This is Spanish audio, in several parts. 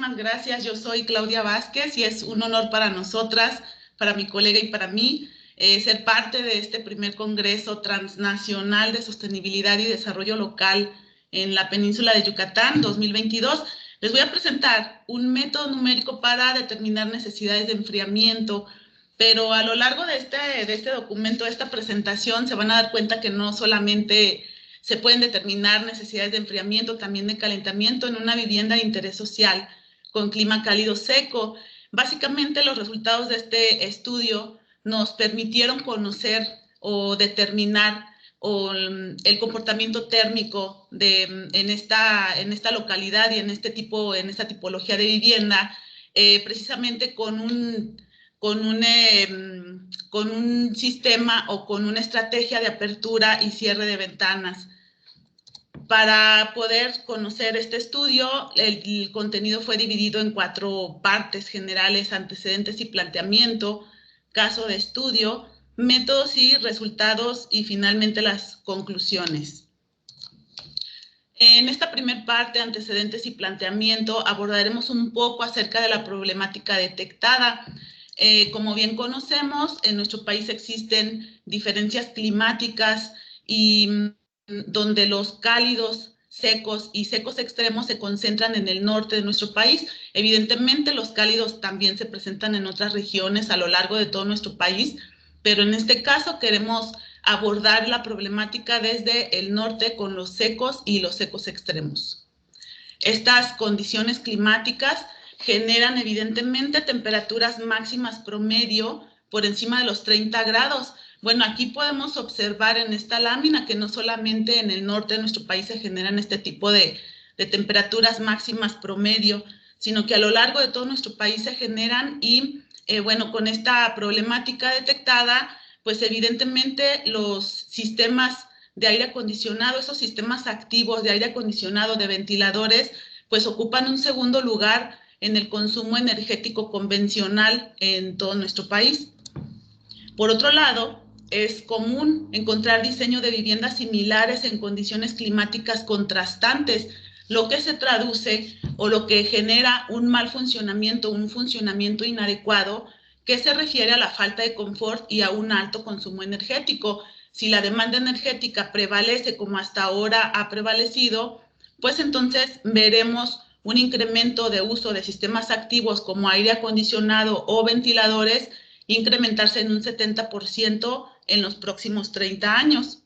muchísimas gracias. Yo soy Claudia Vázquez y es un honor para nosotras, para mi colega y para mí, ser parte de este primer Congreso Transnacional de Sostenibilidad y Desarrollo Local en la península de Yucatán 2022. Les voy a presentar un método numérico para determinar necesidades de enfriamiento, pero a lo largo de este documento, de esta presentación, se van a dar cuenta que no solamente se pueden determinar necesidades de enfriamiento, también de calentamiento en una vivienda de interés social con clima cálido seco. Básicamente, los resultados de este estudio nos permitieron conocer o determinar el comportamiento térmico en esta localidad y en esta tipología de vivienda, precisamente con un sistema o con una estrategia de apertura y cierre de ventanas. Para poder conocer este estudio, el contenido fue dividido en 4 partes generales: antecedentes y planteamiento, caso de estudio, métodos y resultados, y finalmente las conclusiones. En esta primera parte, antecedentes y planteamiento, abordaremos un poco acerca de la problemática detectada. Como bien conocemos, en nuestro país existen diferencias climáticas y donde los cálidos secos y secos extremos se concentran en el norte de nuestro país. Evidentemente, los cálidos también se presentan en otras regiones a lo largo de todo nuestro país, pero en este caso queremos abordar la problemática desde el norte con los secos y los secos extremos. Estas condiciones climáticas generan evidentemente temperaturas máximas promedio por encima de los 30 grados. Bueno, aquí podemos observar en esta lámina que no solamente en el norte de nuestro país se generan este tipo de temperaturas máximas promedio, sino que a lo largo de todo nuestro país se generan y, bueno, con esta problemática detectada, pues evidentemente los sistemas de aire acondicionado, esos sistemas activos de aire acondicionado, de ventiladores, pues ocupan un segundo lugar en el consumo energético convencional en todo nuestro país. Por otro lado, es común encontrar diseño de viviendas similares en condiciones climáticas contrastantes, lo que se traduce o lo que genera un mal funcionamiento, un funcionamiento inadecuado, que se refiere a la falta de confort y a un alto consumo energético. Si la demanda energética prevalece como hasta ahora ha prevalecido, pues entonces veremos un incremento de uso de sistemas activos como aire acondicionado o ventiladores incrementarse en un 70% en los próximos 30 años.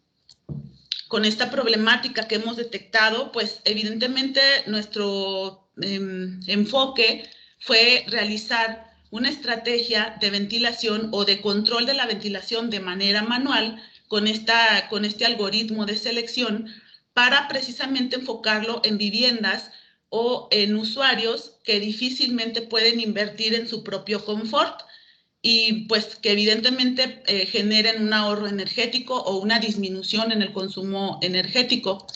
Con esta problemática que hemos detectado, pues evidentemente nuestro enfoque fue realizar una estrategia de ventilación o de control de la ventilación de manera manual con este algoritmo de selección para precisamente enfocarlo en viviendas o en usuarios que difícilmente pueden invertir en su propio confort y pues que evidentemente generen un ahorro energético o una disminución en el consumo energético.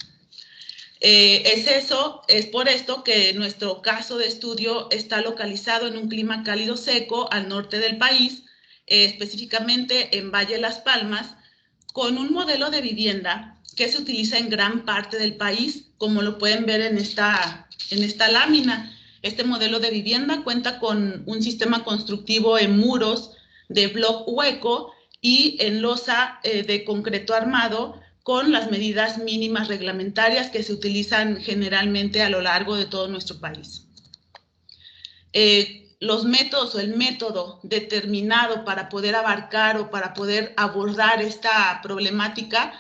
Es por esto que nuestro caso de estudio está localizado en un clima cálido seco al norte del país, específicamente en Valle de Las Palmas, con un modelo de vivienda que se utiliza en gran parte del país, como lo pueden ver en esta lámina. Este modelo de vivienda cuenta con un sistema constructivo en muros de bloc hueco y en losa de concreto armado, con las medidas mínimas reglamentarias que se utilizan generalmente a lo largo de todo nuestro país. Los métodos o el método determinado para poder abarcar o para poder abordar esta problemática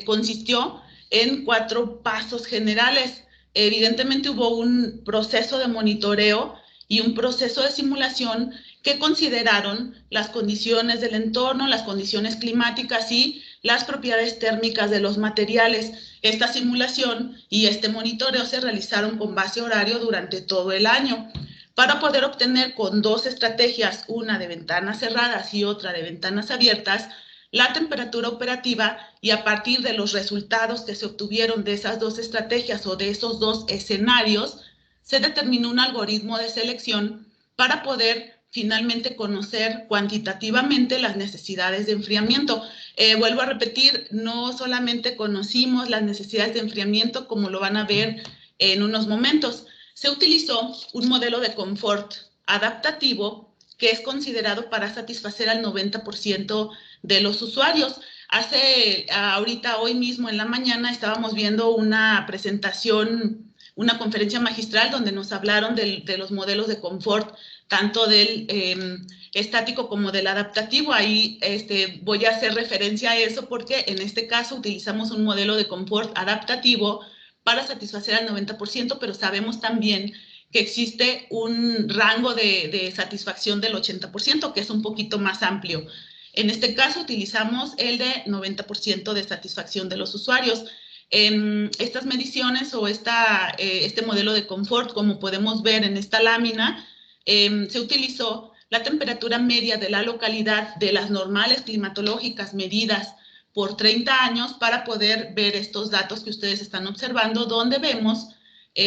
consistió en 4 pasos generales. Evidentemente hubo un proceso de monitoreo y un proceso de simulación que consideraron las condiciones del entorno, las condiciones climáticas y las propiedades térmicas de los materiales. Esta simulación y este monitoreo se realizaron con base horario durante todo el año para poder obtener con 2 estrategias, una de ventanas cerradas y otra de ventanas abiertas, la temperatura operativa, y a partir de los resultados que se obtuvieron de esas 2 estrategias o de esos 2 escenarios, se determinó un algoritmo de selección para poder finalmente conocer cuantitativamente las necesidades de enfriamiento. Vuelvo a repetir, no solamente conocimos las necesidades de enfriamiento, como lo van a ver en unos momentos, se utilizó un modelo de confort adaptativo que es considerado para satisfacer al 90% de los usuarios. Ahorita, hoy mismo en la mañana, estábamos viendo una presentación, una conferencia magistral donde nos hablaron de los modelos de confort, tanto del estático como del adaptativo. Ahí voy a hacer referencia a eso porque en este caso utilizamos un modelo de confort adaptativo para satisfacer al 90%, pero sabemos también que existe un rango de satisfacción del 80%, que es un poquito más amplio. En este caso utilizamos el de 90% de satisfacción de los usuarios. En estas mediciones o este modelo de confort, como podemos ver en esta lámina, se utilizó la temperatura media de la localidad de las normales climatológicas medidas por 30 años para poder ver estos datos que ustedes están observando, donde vemos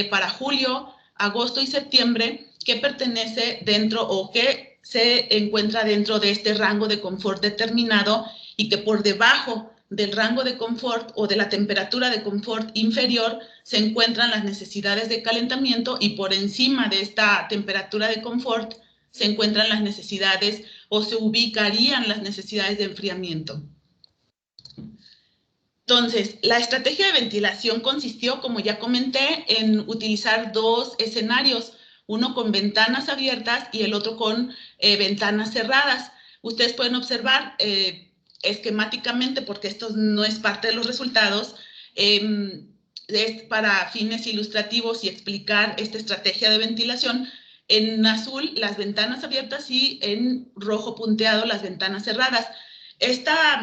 para julio, agosto y septiembre que pertenece dentro o que se encuentra dentro de este rango de confort determinado y que por debajo del rango de confort o de la temperatura de confort inferior se encuentran las necesidades de calentamiento y por encima de esta temperatura de confort se encuentran las necesidades o se ubicarían las necesidades de enfriamiento. Entonces, la estrategia de ventilación consistió, como ya comenté, en utilizar dos escenarios, uno con ventanas abiertas y el otro con ventanas cerradas. Ustedes pueden observar esquemáticamente, porque esto no es parte de los resultados, es para fines ilustrativos y explicar esta estrategia de ventilación. En azul, las ventanas abiertas y en rojo punteado, las ventanas cerradas. Esta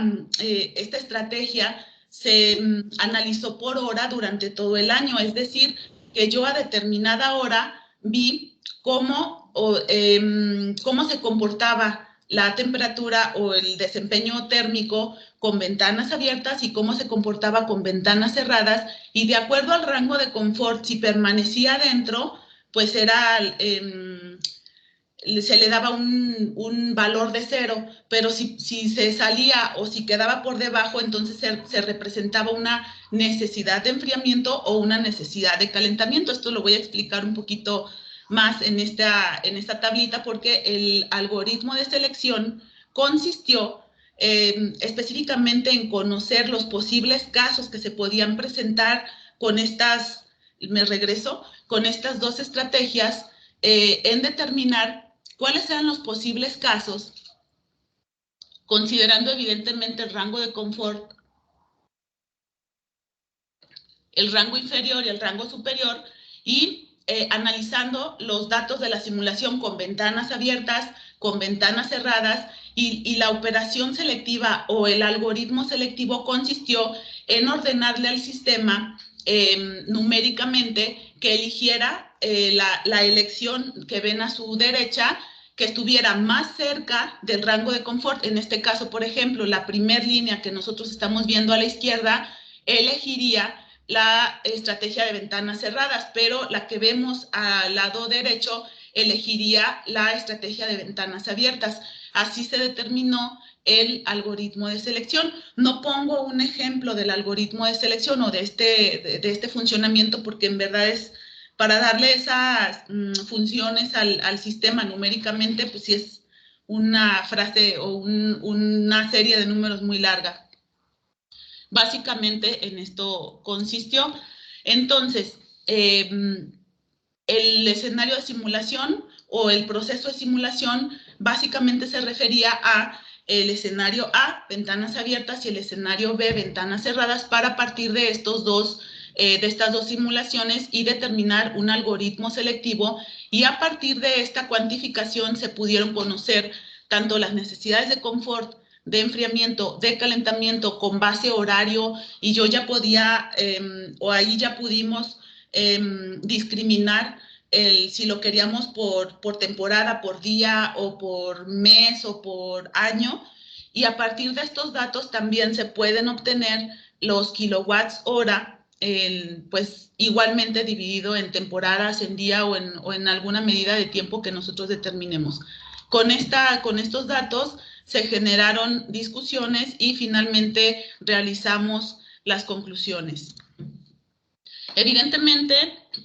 estrategia se analizó por hora durante todo el año, es decir, que yo a determinada hora vi cómo se comportaba la temperatura o el desempeño térmico con ventanas abiertas y cómo se comportaba con ventanas cerradas, y de acuerdo al rango de confort, si permanecía dentro, pues era se le daba un valor de 0, pero si se salía o si quedaba por debajo, entonces se representaba una necesidad de enfriamiento o una necesidad de calentamiento. Esto lo voy a explicar un poquito más en esta tablita, porque el algoritmo de selección consistió específicamente en conocer los posibles casos que se podían presentar con con estas dos estrategias, en determinar cuáles eran los posibles casos, considerando evidentemente el rango de confort, el rango inferior y el rango superior, y analizando los datos de la simulación con ventanas abiertas, con ventanas cerradas, y la operación selectiva o el algoritmo selectivo consistió en ordenarle al sistema numéricamente que eligiera la elección que ven a su derecha, que estuviera más cerca del rango de confort. En este caso, por ejemplo, la primera línea que nosotros estamos viendo a la izquierda elegiría la estrategia de ventanas cerradas, pero la que vemos al lado derecho elegiría la estrategia de ventanas abiertas. Así se determinó el algoritmo de selección. No pongo un ejemplo del algoritmo de selección o de este funcionamiento, porque en verdad es para darle esas funciones al sistema numéricamente, pues sí es una frase o una serie de números muy larga. Básicamente en esto consistió. Entonces, el escenario de simulación o el proceso de simulación básicamente se refería a el escenario A, ventanas abiertas, y el escenario B, ventanas cerradas, para partir de estas dos simulaciones y determinar un algoritmo selectivo, y a partir de esta cuantificación se pudieron conocer tanto las necesidades de confort, de enfriamiento, de calentamiento con base horario, y yo ya podía, o ahí ya pudimos discriminar si lo queríamos por temporada, por día, o por mes, o por año, y a partir de estos datos también se pueden obtener los kilowatts hora, pues igualmente dividido en temporadas, en día o en alguna medida de tiempo que nosotros determinemos. Con estos datos se generaron discusiones y finalmente realizamos las conclusiones. Evidentemente,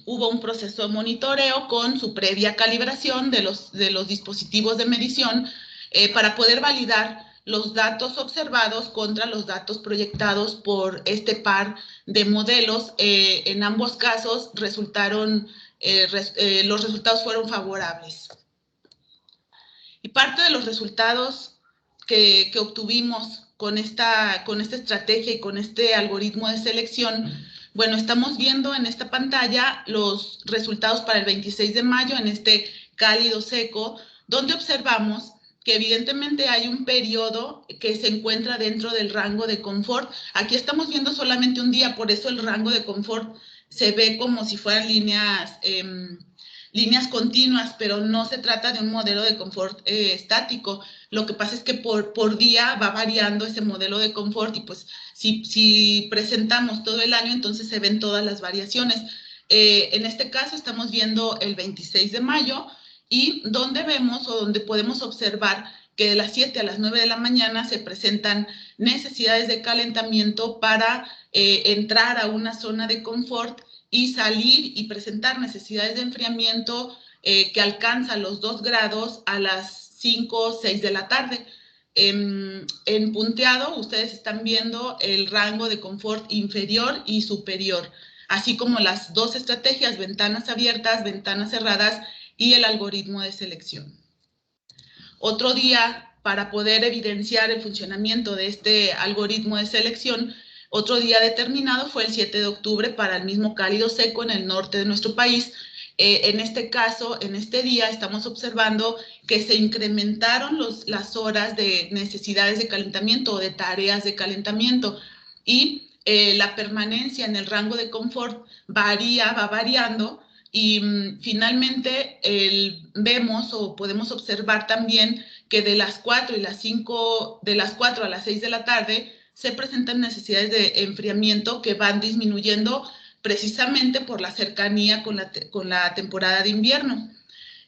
hubo un proceso de monitoreo con su previa calibración de los dispositivos de medición para poder validar los datos observados contra los datos proyectados por este par de modelos. En ambos casos los resultados fueron favorables. Y parte de los resultados que obtuvimos con esta estrategia y con este algoritmo de selección, bueno, estamos viendo en esta pantalla los resultados para el 26 de mayo en este cálido seco, donde observamos que evidentemente hay un periodo que se encuentra dentro del rango de confort. Aquí estamos viendo solamente un día, por eso el rango de confort se ve como si fueran líneas continuas, pero no se trata de un modelo de confort estático. Lo que pasa es que por día va variando ese modelo de confort y pues si presentamos todo el año, entonces se ven todas las variaciones. En este caso estamos viendo el 26 de mayo y donde vemos o donde podemos observar que de las 7 a las 9 de la mañana se presentan necesidades de calentamiento para entrar a una zona de confort y salir y presentar necesidades de enfriamiento que alcanzan los 2 grados a las 5 o 6 de la tarde. En punteado, ustedes están viendo el rango de confort inferior y superior, así como las dos estrategias, ventanas abiertas, ventanas cerradas y el algoritmo de selección. Otro día, para poder evidenciar el funcionamiento de este algoritmo de selección, otro día determinado fue el 7 de octubre para el mismo cálido seco en el norte de nuestro país. En este caso, en este día, estamos observando que se incrementaron las horas de necesidades de calentamiento o de tareas de calentamiento y la permanencia en el rango de confort va variando y finalmente vemos o podemos observar también que de las 4 a las 6 de la tarde se presentan necesidades de enfriamiento que van disminuyendo precisamente por la cercanía con la temporada de invierno.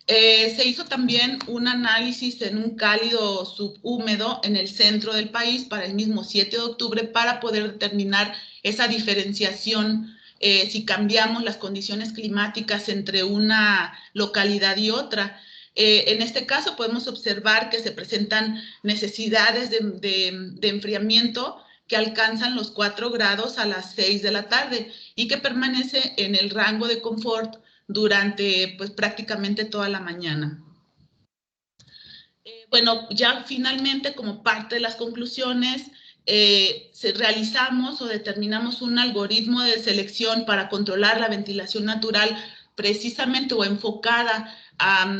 Se hizo también un análisis en un cálido subhúmedo en el centro del país para el mismo 7 de octubre para poder determinar esa diferenciación si cambiamos las condiciones climáticas entre una localidad y otra. En este caso podemos observar que se presentan necesidades de enfriamiento que alcanzan los 4 grados a las 6 de la tarde y que permanece en el rango de confort durante pues prácticamente toda la mañana. Bueno, ya finalmente como parte de las conclusiones, realizamos o determinamos un algoritmo de selección para controlar la ventilación natural precisamente o enfocada a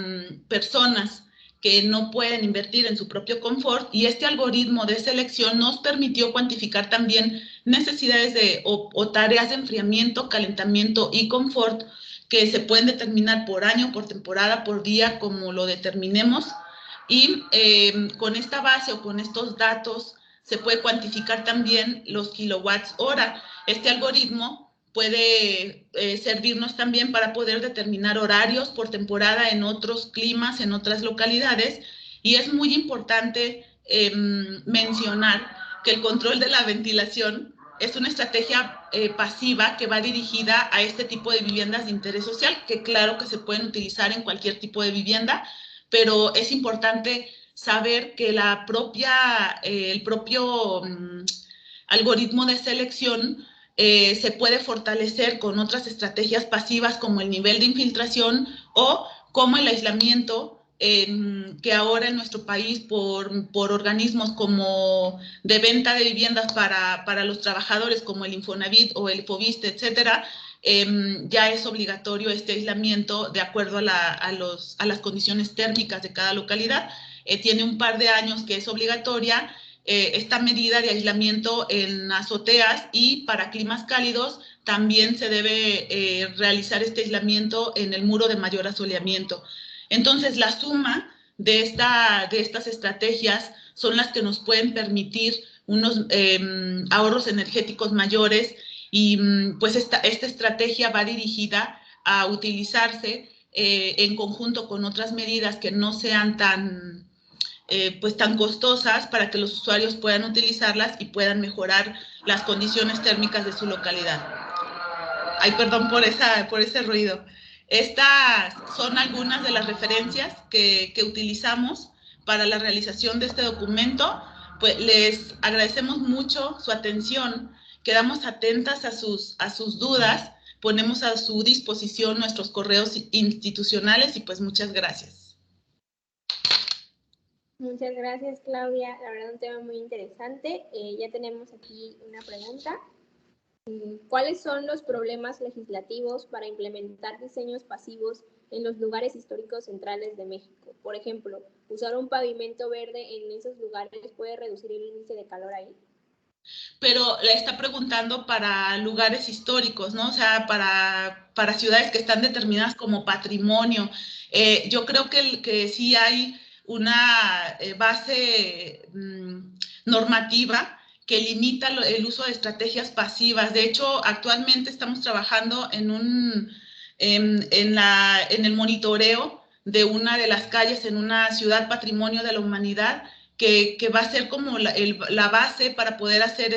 personas que no pueden invertir en su propio confort, y este algoritmo de selección nos permitió cuantificar también necesidades o tareas de enfriamiento, calentamiento y confort que se pueden determinar por año, por temporada, por día, como lo determinemos. Y con esta base o con estos datos se puede cuantificar también los kilowatts hora. Este algoritmo puede servirnos también para poder determinar horarios por temporada en otros climas, en otras localidades. Y es muy importante mencionar que el control de la ventilación es una estrategia pasiva que va dirigida a este tipo de viviendas de interés social, que claro que se pueden utilizar en cualquier tipo de vivienda, pero es importante saber que el propio algoritmo de selección se puede fortalecer con otras estrategias pasivas como el nivel de infiltración o como el aislamiento que ahora en nuestro país por organismos como de venta de viviendas para los trabajadores como el Infonavit o el Foviste, etcétera, ya es obligatorio este aislamiento de acuerdo a las condiciones térmicas de cada localidad. Tiene un par de años que es obligatoria esta medida de aislamiento en azoteas, y para climas cálidos también se debe realizar este aislamiento en el muro de mayor asoleamiento. Entonces, la suma de estas estrategias son las que nos pueden permitir unos ahorros energéticos mayores, y pues esta estrategia va dirigida a utilizarse en conjunto con otras medidas que no sean tan costosas para que los usuarios puedan utilizarlas y puedan mejorar las condiciones térmicas de su localidad. Ay, perdón por ese ruido. Estas son algunas de las referencias que utilizamos para la realización de este documento. Pues les agradecemos mucho su atención, quedamos atentas a sus dudas, ponemos a su disposición nuestros correos institucionales y pues muchas gracias. Muchas gracias, Claudia. La verdad, un tema muy interesante. Ya tenemos aquí una pregunta. ¿Cuáles son los problemas legislativos para implementar diseños pasivos en los lugares históricos centrales de México? Por ejemplo, ¿usar un pavimento verde en esos lugares puede reducir el índice de calor ahí? Pero le está preguntando para lugares históricos, ¿no? O sea, para ciudades que están determinadas como patrimonio. Yo creo que sí hay una base normativa que limita el uso de estrategias pasivas. De hecho, actualmente estamos trabajando en el monitoreo de una de las calles en una ciudad patrimonio de la humanidad, que va a ser como la base para poder hacer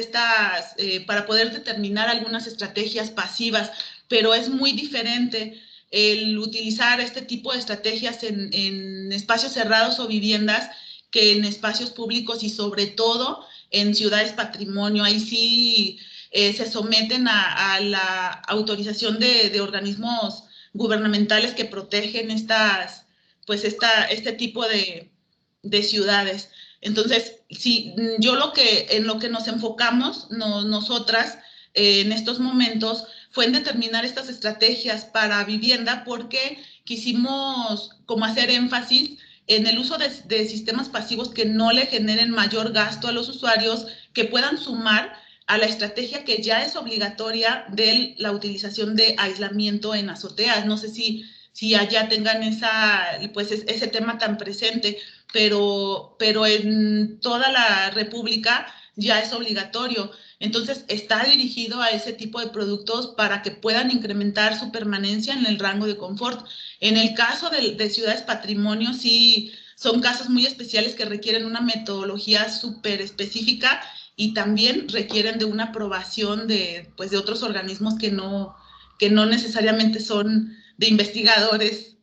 para poder determinar algunas estrategias pasivas, pero es muy diferente el utilizar este tipo de estrategias en espacios cerrados o viviendas que en espacios públicos y sobre todo en ciudades patrimonio. Ahí sí se someten a la autorización de organismos gubernamentales que protegen este tipo de ciudades. Entonces, sí, en lo que nos enfocamos nosotras en estos momentos fue en determinar estas estrategias para vivienda porque quisimos como hacer énfasis en el uso de sistemas pasivos que no le generen mayor gasto a los usuarios, que puedan sumar a la estrategia que ya es obligatoria de la utilización de aislamiento en azoteas. No sé si allá tengan ese tema tan presente, pero en toda la República ya es obligatorio. Entonces, está dirigido a ese tipo de productos para que puedan incrementar su permanencia en el rango de confort. En el caso de ciudades patrimonio, sí son casos muy especiales que requieren una metodología súper específica y también requieren de una aprobación de otros organismos que no necesariamente son de investigadores.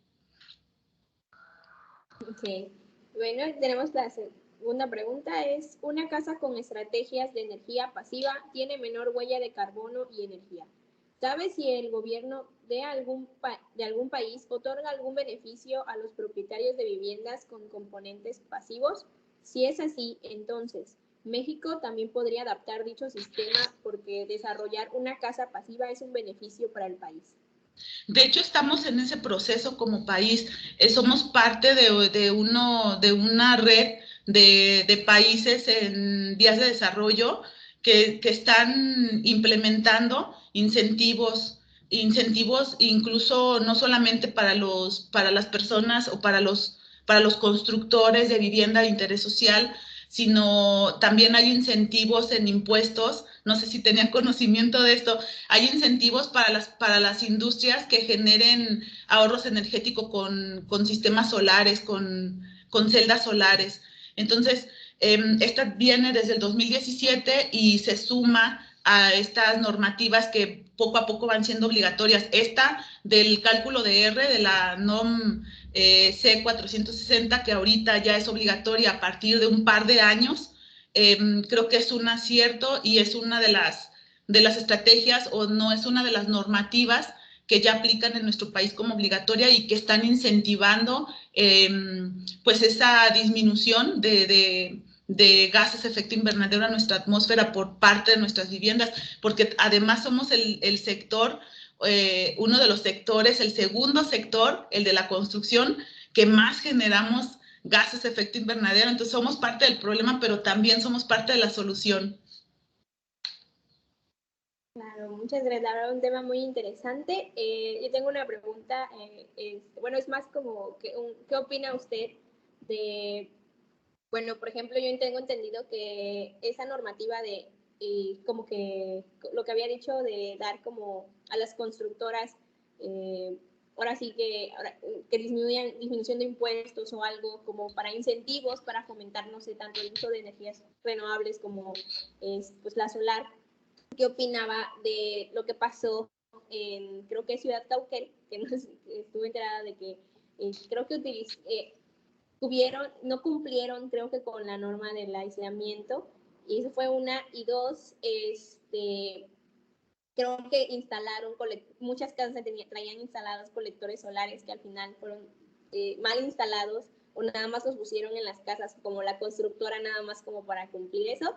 Ok. Bueno, tenemos la segunda pregunta. Es, ¿una casa con estrategias de energía pasiva tiene menor huella de carbono y energía? ¿Sabe si el gobierno de algún país otorga algún beneficio a los propietarios de viviendas con componentes pasivos? Si es así, entonces, México también podría adaptar dicho sistema porque desarrollar una casa pasiva es un beneficio para el país. De hecho, estamos en ese proceso como país. Somos parte de una red de países en vías de desarrollo que están implementando incentivos incluso no solamente para las personas o para los constructores de vivienda de interés social, sino también hay incentivos en impuestos. No sé si tenían conocimiento de esto. Hay incentivos para las industrias que generen ahorros energéticos con sistemas solares, con celdas solares. Entonces, esta viene desde el 2017 y se suma a estas normativas que poco a poco van siendo obligatorias. Esta del cálculo de R, de la NOM C460, que ahorita ya es obligatoria a partir de un par de años, creo que es un acierto y es una de las estrategias, o no, es una de las normativas que ya aplican en nuestro país como obligatoria y que están incentivando esa disminución de gases de efecto invernadero a nuestra atmósfera por parte de nuestras viviendas, porque además somos el sector, uno de los sectores, el segundo sector, el de la construcción, que más generamos gases de efecto invernadero. Entonces somos parte del problema, pero también somos parte de la solución. Claro, muchas gracias. La verdad, un tema muy interesante. Yo tengo una pregunta, es más como, ¿qué opina usted de, bueno, por ejemplo, yo tengo entendido que esa normativa de, como que lo que había dicho de dar como a las constructoras, ahora sí que disminución de impuestos o algo como para incentivos, para fomentar, no sé, tanto el uso de energías renovables como pues la solar? ¿Qué opinaba de lo que pasó en, creo que Ciudad Cauquel, que estuve enterada de que creo que no cumplieron, creo que con la norma del aislamiento, y eso fue una, y dos, creo que instalaron, muchas casas traían instalados colectores solares que al final fueron mal instalados, o nada más los pusieron en las casas como la constructora, nada más como para cumplir eso.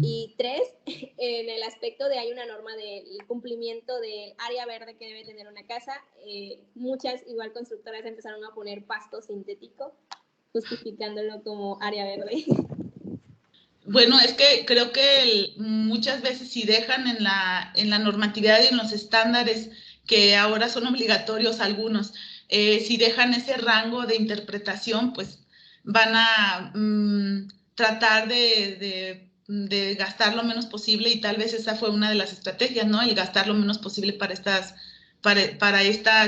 Y tres, en el aspecto de hay una norma del cumplimiento del área verde que debe tener una casa, muchas igual constructoras empezaron a poner pasto sintético, justificándolo como área verde. Bueno, es que creo que muchas veces si dejan en la normatividad y en los estándares que ahora son obligatorios algunos, si dejan ese rango de interpretación, pues van a tratar de gastar lo menos posible, y tal vez esa fue una de las estrategias, ¿no? El gastar lo menos posible para estas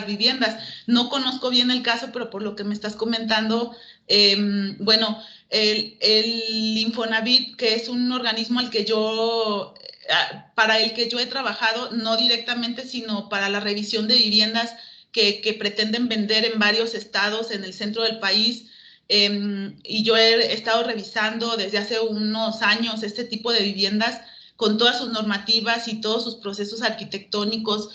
viviendas. No conozco bien el caso, pero por lo que me estás comentando, bueno, el Infonavit, que es un organismo para el que yo he trabajado, no directamente, sino para la revisión de viviendas que pretenden vender en varios estados en el centro del país. Y yo he estado revisando desde hace unos años este tipo de viviendas con todas sus normativas y todos sus procesos arquitectónicos,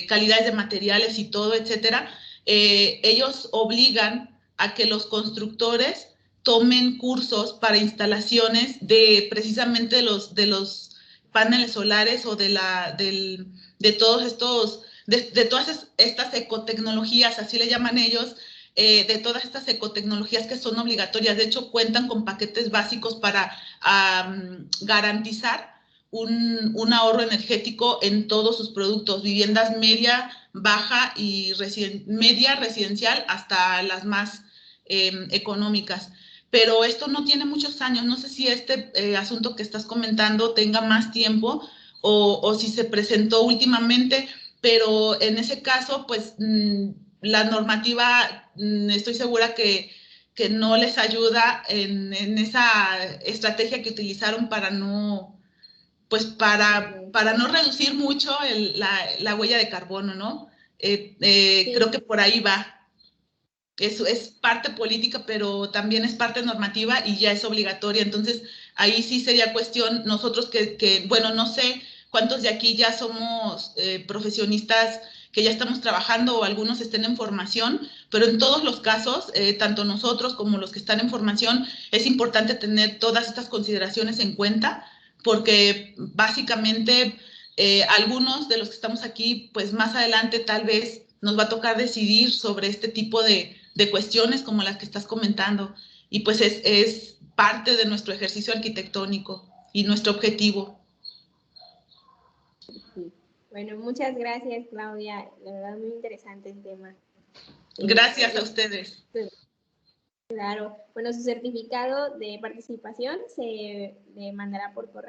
calidades de materiales y todo, etcétera. Ellos obligan a que los constructores tomen cursos para instalaciones de precisamente de los paneles solares o de todas estas ecotecnologías, así le llaman ellos, de todas estas ecotecnologías que son obligatorias. De hecho, cuentan con paquetes básicos para garantizar un ahorro energético en todos sus productos, viviendas media, baja y media residencial hasta las más económicas. Pero esto no tiene muchos años. No sé si este asunto que estás comentando tenga más tiempo o si se presentó últimamente, pero en ese caso, pues la normativa, estoy segura que no les ayuda en esa estrategia que utilizaron para no reducir mucho la huella de carbono, ¿no? Sí. Creo que por ahí va. Eso es parte política, pero también es parte normativa y ya es obligatoria. Entonces, ahí sí sería cuestión, nosotros bueno, no sé cuántos de aquí ya somos profesionistas que ya estamos trabajando o algunos estén en formación, pero en todos los casos, tanto nosotros como los que están en formación, es importante tener todas estas consideraciones en cuenta, porque básicamente algunos de los que estamos aquí, pues más adelante tal vez nos va a tocar decidir sobre este tipo de cuestiones como las que estás comentando, y pues es parte de nuestro ejercicio arquitectónico y nuestro objetivo. Sí. Bueno, muchas gracias, Claudia. La verdad, muy interesante el tema. Gracias a ustedes. Claro. Bueno, su certificado de participación se le mandará por correo.